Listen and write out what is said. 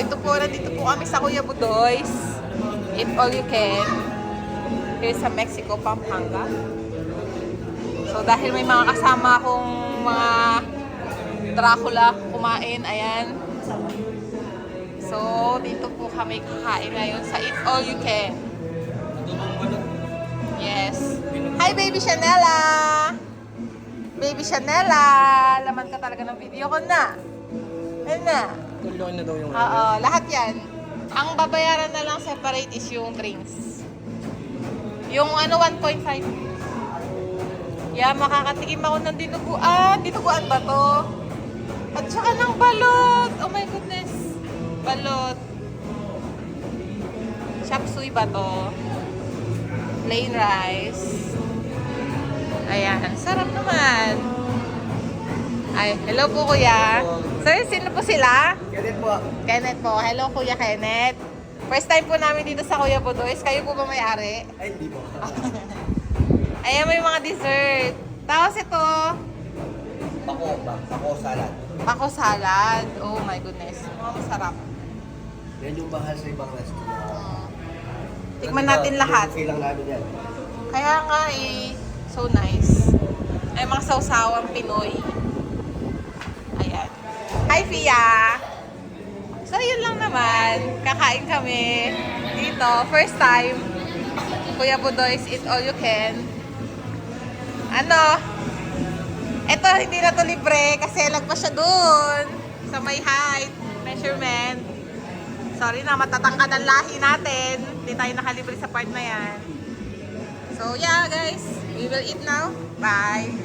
ito po, nandito po kami sa Kuya Budoy's. Eat all you can. Here sa Mexico, Pampanga. So, dahil may mga kasama akong mga Dracula kumain, ayan. So, dito po kami kakain ngayon sa Eat All You Can. Yes. Hi, Baby Chanela! Baby Chanela! Laman ka talaga ng video ko na. Ayan na. Tuloy na daw yung Oo, lahat yan. Ang babayaran na lang separate is yung drinks. Yung 1.5. Yeah, makakatikim ako ng dinuguan. Dinuguan ba to? At saka ng balot. Oh my goodness. Balot. Chop suey ba to? Plain rice. Ayan, sarap naman. Ay, hello po kuya. Sir, sino po sila? Kenneth po. Kenneth po. Hello kuya Kenneth. First time po namin dito sa Kuya Budoy's. Kayo po ba may-ari? Ay, hindi po. Ayan, may mga dessert. Tapos ito, Bako salad. Paco salad. Oh my goodness. Mga masarap. Yan yung bahal sa ibang restaurant. Tikman natin lahat. Okay lang namin yan. Kaya nga so nice. Ay, mga sausawang Pinoy. Ayan. Hi, Fia! So, yun lang naman. Kakain kami dito. First time. Kuya Budoy's Eat All You Can. Ano? Ito, hindi na to libre kasi lagpas siya dun sa may height measurement. Sorry na, matatangkad ang lahi natin. Hindi tayo nakalibre sa part na yan. So, yeah guys. We will eat now. Bye!